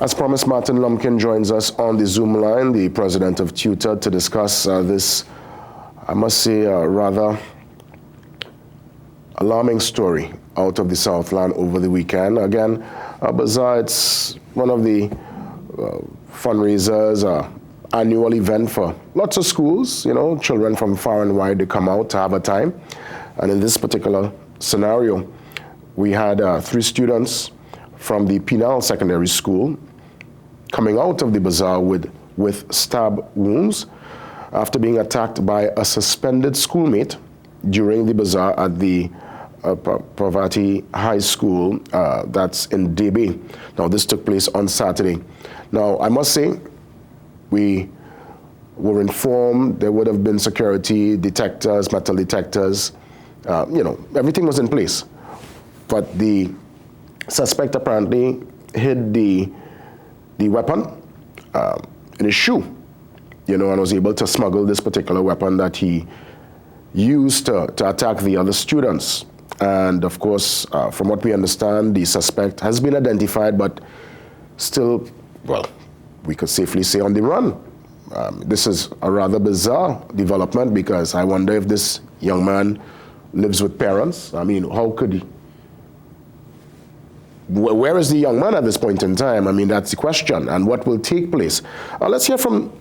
As promised, Martin Lumpkin joins us on the Zoom line, the president of TUTA, to discuss this, I must say, rather alarming story out of the Southland over the weekend. Again, Bazaar, it's one of the fundraisers, annual event for lots of schools. You know, children from far and wide, they come out to have a time. And in this particular scenario, we had 3 students from the Penal Secondary School coming out of the bazaar with stab wounds after being attacked by a suspended schoolmate during the bazaar at the Parvati High School, that's in Debe. Now, this took place on Saturday. Now, I must say, we were informed there would have been security detectors, metal detectors, you know, everything was in place. But the suspect apparently hid the weapon in his shoe, you know, and was able to smuggle this particular weapon that he used to attack the other students. And of course, from what we understand, the suspect has been identified, but still, well, we could safely say on the run. This is a rather bizarre development because I wonder if this young man lives with parents. I mean, how could he? Where is the young man at this point in time? I mean, that's the question. And what will take place? Let's hear from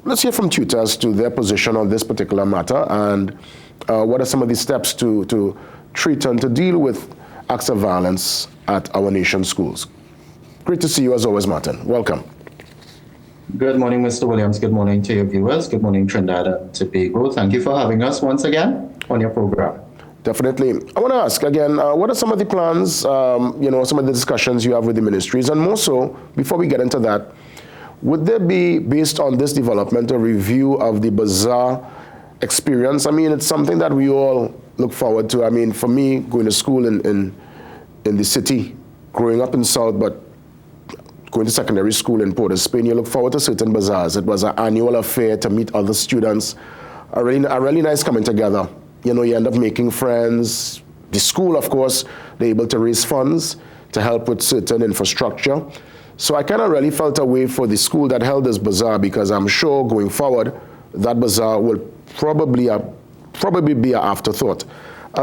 TUTA as to their position on this particular matter and what are some of the steps to treat and to deal with acts of violence at our nation's schools. Great to see you as always, Martin. Welcome. Good morning, Mr. Williams. Good morning to your viewers. Good morning, Trinidad and Tobago. Thank you for having us once again on your program. Definitely. I want to ask again, what are some of the plans, you know, some of the discussions you have with the ministries? And more so, before we get into that, would there be, based on this development, a review of the bazaar experience? I mean, it's something that we all look forward to. I mean, for me, going to school in the city, growing up in South, but going to secondary school in Port of Spain, you look forward to certain bazaars. It was an annual affair to meet other students, a really nice coming together. You know, you end up making friends. The school, of course, they're able to raise funds to help with certain infrastructure. So I kind of really felt a way for the school that held this bazaar because I'm sure going forward, that bazaar will probably be an afterthought.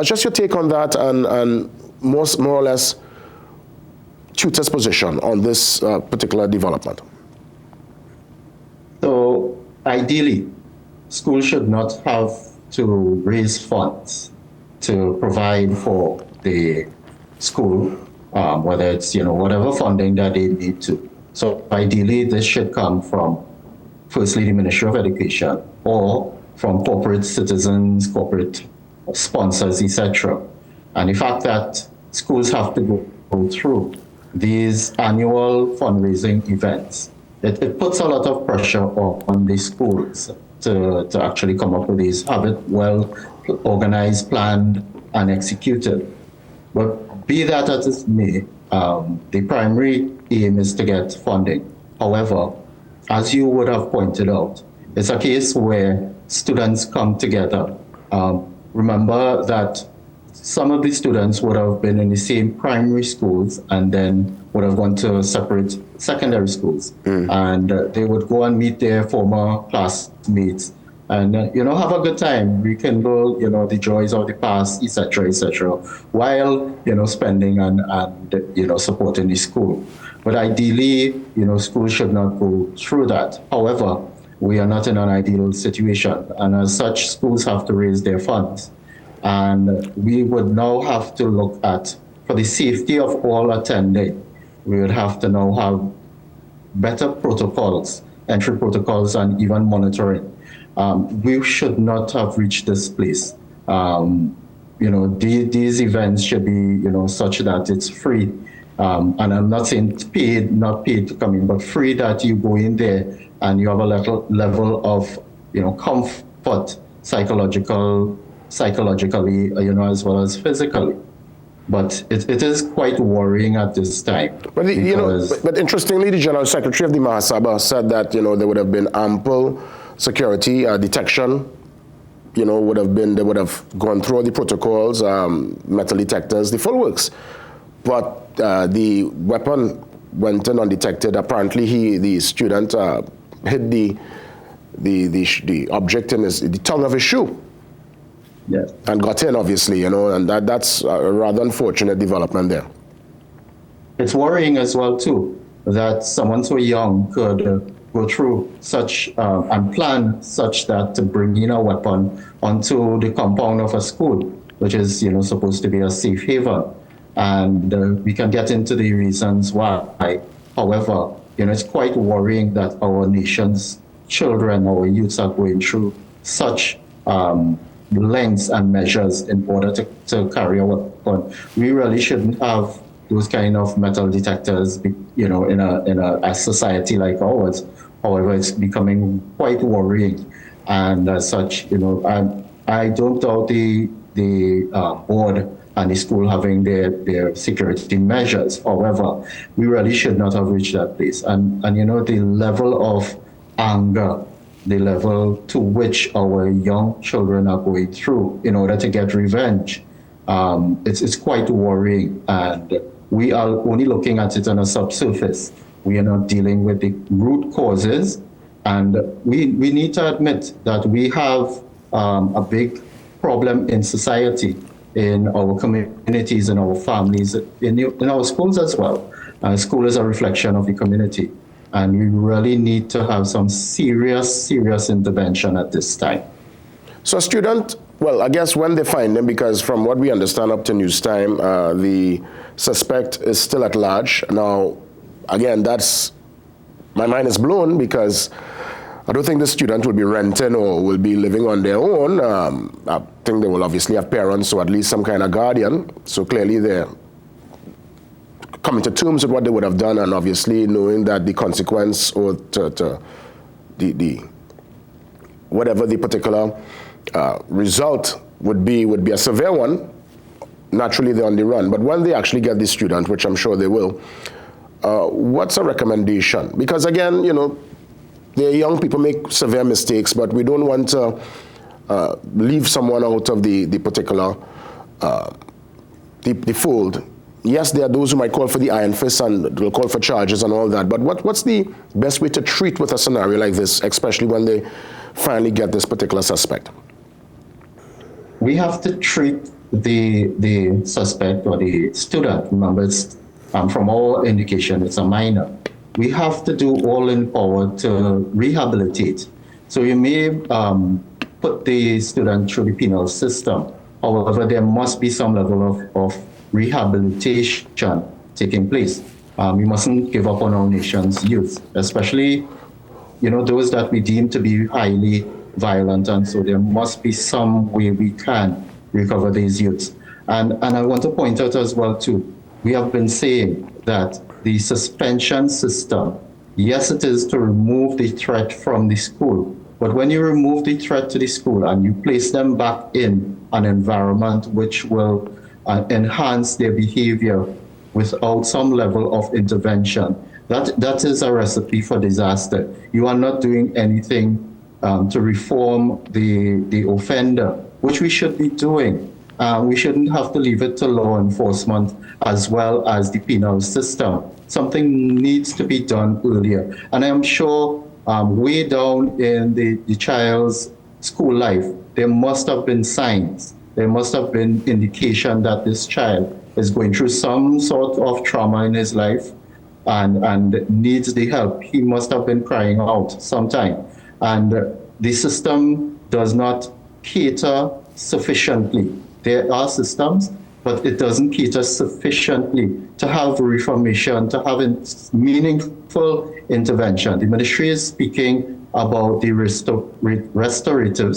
Just your take on that and more or less TUTA's position on this particular development. So ideally, schools should not have to raise funds to provide for the school, whether it's, you know, whatever funding that they need to. So ideally, this should come from, firstly, the Ministry of Education or from corporate citizens, corporate sponsors, etc. And the fact that schools have to go through these annual fundraising events, it puts a lot of pressure on the schools to actually come up with these, have it well organized, planned, and executed. But be that as it may, the primary aim is to get funding. However, as you would have pointed out, it's a case where students come together. Remember that some of the students would have been in the same primary schools and then would have gone to separate secondary schools. And they would go and meet their former classmates and, you know, have a good time, rekindle, you know, the joys of the past, etc., while, you know, spending and, you know, supporting the school. But ideally, you know, schools should not go through that. However, we are not in an ideal situation. And as such, schools have to raise their funds. And we would now have to look at, for the safety of all attending, we would have to now have better protocols, entry protocols, and even monitoring. We should not have reached this place. You know, these events should be, you know, such that it's free. And I'm not saying not paid to come in, but free, that you go in there and you have a level of, you know, comfort, psychologically, you know, as well as physically. But it is quite worrying at this time. But you know, but interestingly, the General Secretary of the Mahasabha said that, you know, there would have been ample security detection. You know, they would have gone through all the protocols, metal detectors, the full works. But the weapon went in undetected. Apparently, the student hit the object in the tongue of his shoe. Yes. And got in, obviously, and that's a rather unfortunate development there. It's worrying as well, too, that someone so young could go through such and plan such that to bring in a weapon onto the compound of a school, which is, supposed to be a safe haven. And we can get into the reasons why. However, it's quite worrying that our nation's children, our youths are going through such lengths and measures in order to carry a weapon. We really shouldn't have those kind of metal detectors, in a society like ours. However, it's becoming quite worrying, and as such, I don't doubt the board and the school having their security measures. However, we really should not have reached that place. And the level of anger, the level to which our young children are going through in order to get revenge, it's quite worrying. And we are only looking at it on a subsurface. We are not dealing with the root causes. And we need to admit that we have a big problem in society, in our communities, in our families, in our schools as well. School is a reflection of the community. And we really need to have some serious intervention at this time. So a student, well, I guess when they find them, because from what we understand up to news time, the suspect is still at large. Now, again, my mind is blown because I don't think the student will be renting or will be living on their own. I think they will obviously have parents or at least some kind of guardian. So clearly they're coming to terms with what they would have done, and obviously knowing that the consequence or to the whatever the particular result would be a severe one. Naturally, they're on the run. But when they actually get the student, which I'm sure they will, what's a recommendation? Because again, the young people make severe mistakes, but we don't want to leave someone out of the particular the fold. Yes, there are those who might call for the iron fist and will call for charges and all that, but what's the best way to treat with a scenario like this, especially when they finally get this particular suspect? We have to treat the suspect or the student. Remember, it's, from all indication, it's a minor. We have to do all in power to rehabilitate. So you may put the student through the penal system. However, there must be some level of rehabilitation taking place. We mustn't give up on our nation's youth, especially, those that we deem to be highly violent. And so there must be some way we can recover these youths. And I want to point out as well, too, we have been saying that the suspension system, yes, it is to remove the threat from the school. But when you remove the threat to the school and you place them back in an environment which will enhance their behavior without some level of intervention, that is a recipe for disaster. You are not doing anything to reform the offender, which we should be doing. We shouldn't have to leave it to law enforcement as well as the penal system. Something needs to be done earlier. And I'm sure way down in the child's school life, there must have been signs. There must have been indication that this child is going through some sort of trauma in his life and needs the help. He must have been crying out sometime. And the system does not cater sufficiently. There are systems, but it doesn't cater sufficiently to have reformation, to have meaningful intervention. The ministry is speaking about the restorative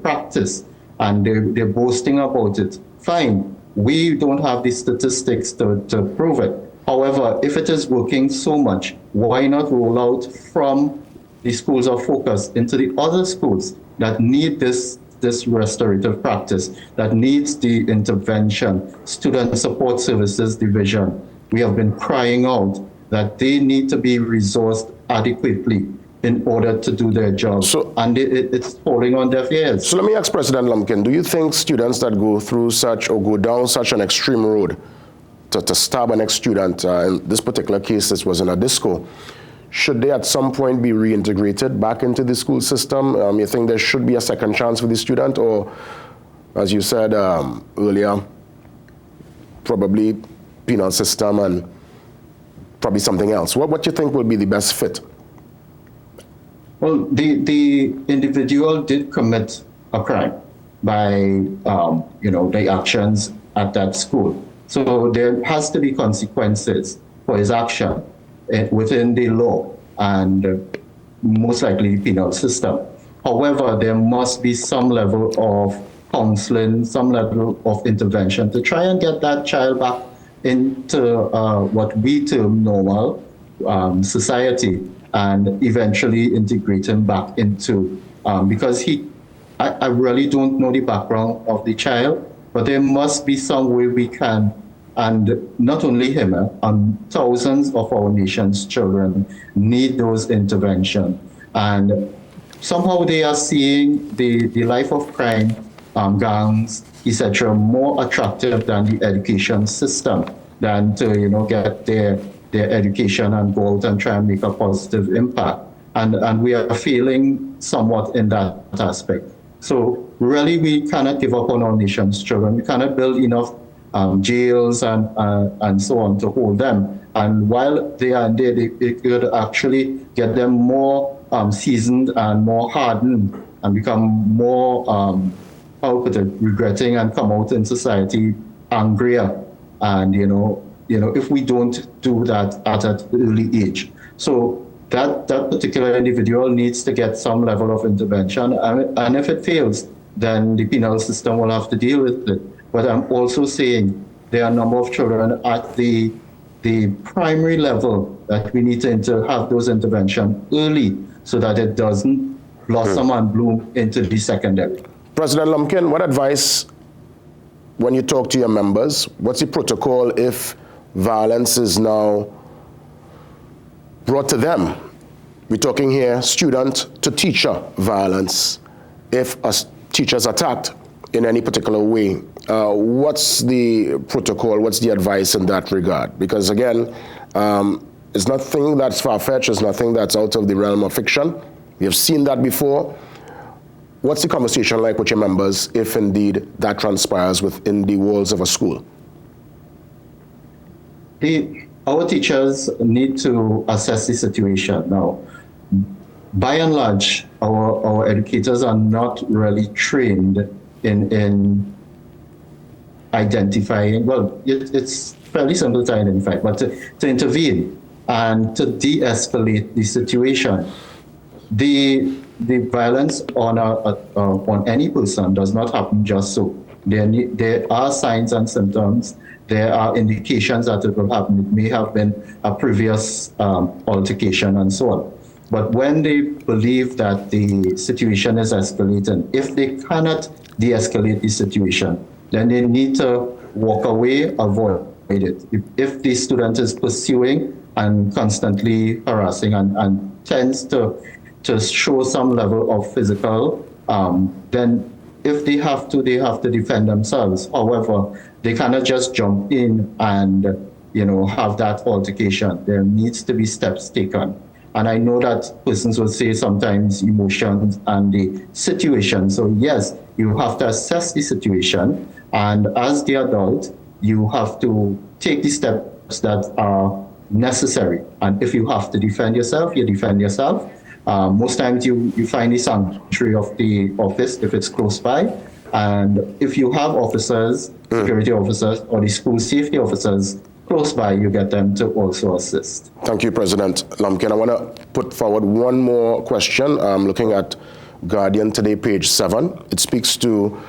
practice, and they're boasting about it. Fine, we don't have the statistics to prove it. However, if it is working so much, why not roll out from the schools of focus into the other schools that need this restorative practice, that needs the intervention? Student Support Services Division, we have been crying out that they need to be resourced adequately in order to do their job. And it's falling on deaf ears. So let me ask President Lumpkin, do you think students that go through such or go down such an extreme road to stab an ex-student. In this particular case, this was in a disco. Should they at some point be reintegrated back into the school system? You think there should be a second chance for the student, or, as you said earlier, probably penal system and probably something else? What do you think will be the best fit? Well, the individual did commit a crime by, the actions at that school. So there has to be consequences for his action within the law and most likely the penal system. However, there must be some level of counseling, some level of intervention to try and get that child back into what we term normal society, and eventually integrate him back into, because I really don't know the background of the child, but there must be some way we can, and not only him, thousands of our nation's children need those interventions. And somehow they are seeing the life of crime, gangs, etc., more attractive than the education system, than to get their education and go out and try and make a positive impact. And we are failing somewhat in that aspect. So really, we cannot give up on our nation's children. We cannot build enough jails and so on to hold them. And while they are there, it could actually get them more seasoned and more hardened and become more, regretting and come out in society angrier. And, if we don't do that at an early age. So that particular individual needs to get some level of intervention. And if it fails, then the penal system will have to deal with it. But I'm also saying there are a number of children at the primary level that we need to have those interventions early so that it doesn't blossom and bloom into the secondary. President Lumpkin, what advice, when you talk to your members, what's the protocol if violence is now brought to them? We're talking here student to teacher violence. If a teacher is attacked in any particular way, what's the protocol, what's the advice in that regard? Because again, it's nothing that's far-fetched, it's nothing that's out of the realm of fiction. We have seen that before. What's the conversation like with your members if indeed that transpires within the walls of a school? Our teachers need to assess the situation now. By and large, our educators are not really trained in identifying, well, it's fairly simple to identify, but to intervene and to de-escalate the situation. The violence on any person does not happen just so. There are signs and symptoms. There are indications that it will happen. It may have been a previous altercation and so on. But when they believe that the situation is escalating, if they cannot de-escalate the situation, then they need to walk away, avoid it. If the student is pursuing and constantly harassing and tends to show some level of physical, then if they have to defend themselves. However, they cannot just jump in and have that altercation. There needs to be steps taken. And I know that persons will say sometimes emotions and the situation. So yes, you have to assess the situation, and as the adult, you have to take the steps that are necessary. And if you have to defend yourself, you defend yourself. Most times you find the sanctuary of the office if it's close by. And if you have officers, security officers, or the school safety officers close by, you get them to also assist. Thank you, President Lumpkin. I want to put forward one more question. I'm looking at Guardian today, page 7. It speaks to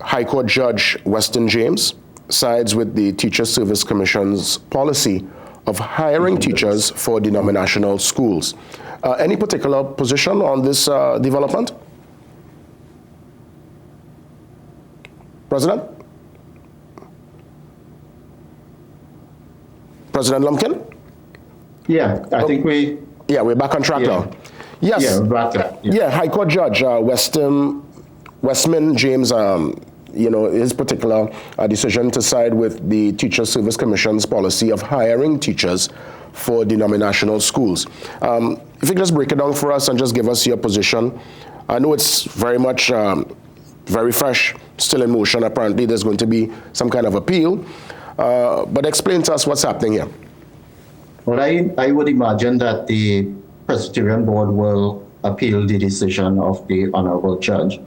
High Court Judge Weston James, sides with the Teacher Service Commission's policy of hiring teachers for denominational schools. Any particular position on this development? President? President Lumpkin? Yeah, I think we... Yeah, we're back on track now. Yes. Yeah, we're back there. Yeah, High Court Judge Westman James, his particular decision to side with the Teacher Service Commission's policy of hiring teachers for denominational schools. If you could just break it down for us and just give us your position. I know it's very much very fresh, still in motion. Apparently there's going to be some kind of appeal, but explain to us what's happening here. Well, I would imagine that the Presbyterian Board will appeal the decision of the Honorable Judge.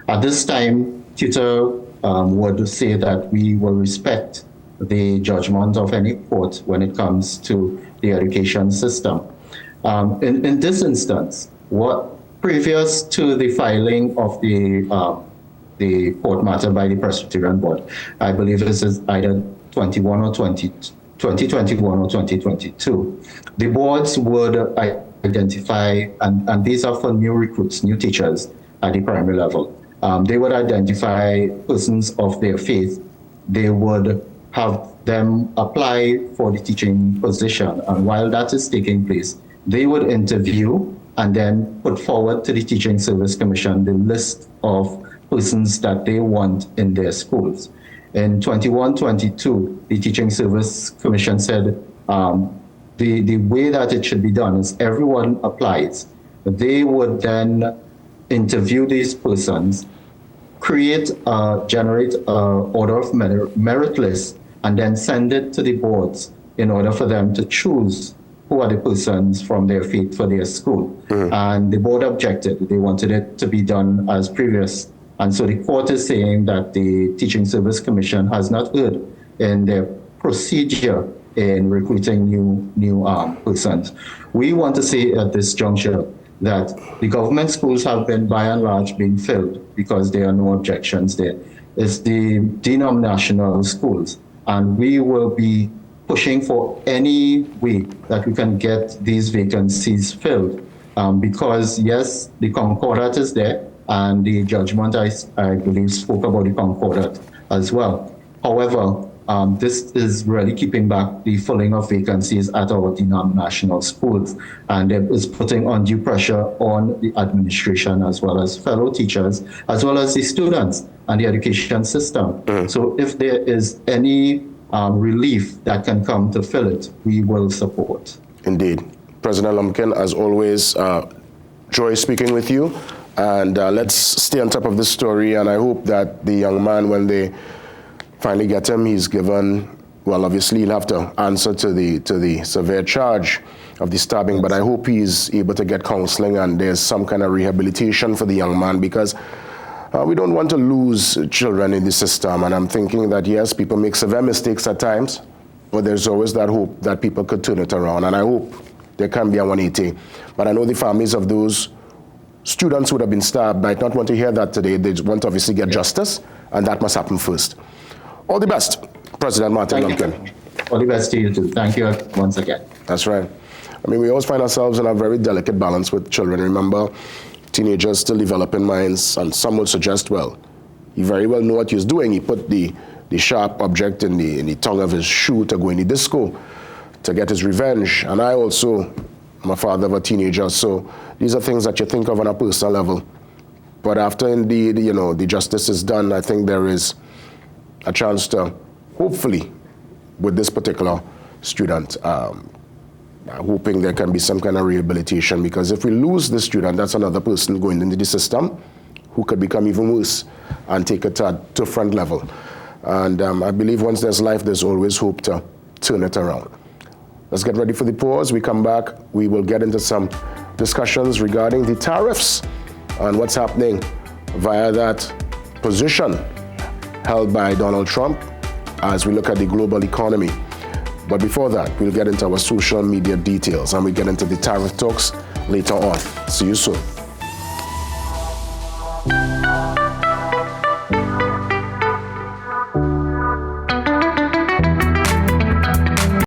At this time, TUTA would say that we will respect the judgment of any court when it comes to the education system. In this instance, previous to the filing of the court matter by the Presbyterian Board, I believe this is either 2021 or 2022, the boards would identify, and these are for new recruits, new teachers at the primary level. They would identify persons of their faith. They would have them apply for the teaching position. And while that is taking place, they would interview and then put forward to the Teaching Service Commission the list of persons that they want in their schools. In 21-22, the Teaching Service Commission said the way that it should be done is everyone applies. They would then interview these persons, generate an order of merit list, and then send it to the boards in order for them to choose who are the persons from their faith for their school. And the board objected. They wanted it to be done as previous. And so the court is saying that the Teaching Service Commission has not erred in their procedure in recruiting new persons. We want to say at this juncture that the government schools have been by and large being filled because there are no objections there. It's the denominational schools, and we will be pushing for any way that we can get these vacancies filled because yes, the concordat is there, and the judgment I believe spoke about the concordat as well. However, this is really keeping back the filling of vacancies at our denominational schools, and it is putting undue pressure on the administration as well as fellow teachers, as well as the students and the education system. So if there is any relief that can come to fill it, we will support. Indeed. President Lumpkin, as always, joy speaking with you, and let's stay on top of this story, and I hope that the young man, when they finally get him, he's given, well, obviously he'll have to answer to the severe charge of the stabbing, but I hope he's able to get counseling and there's some kind of rehabilitation for the young man, because we don't want to lose children in the system. And I'm thinking that, yes, people make severe mistakes at times, but there's always that hope that people could turn it around. And I hope there can be a 180. But I know the families of those students who would have been stabbed might not want to hear that today. They want to obviously get justice, and that must happen first. All the best, President Martin Lumpkin. All the best to you too. Thank you once again. That's right. I mean, we always find ourselves in a very delicate balance with children. Remember, teenagers still developing minds, and some would suggest, well, he very well knew what he was doing. He put the sharp object in the tongue of his shoe to go in the disco to get his revenge. And I also am a father of a teenager, so these are things that you think of on a personal level. But after indeed, the justice is done, I think there is a chance to, hopefully, with this particular student, hoping there can be some kind of rehabilitation, because if we lose this student, that's another person going into the system who could become even worse and take it to a different level. And I believe once there's life, there's always hope to turn it around. Let's get ready for the pause. We come back, we will get into some discussions regarding the tariffs and what's happening via that position held by Donald Trump as we look at the global economy. But before that, we'll get into our social media details and we get into the tariff talks later on. See you soon.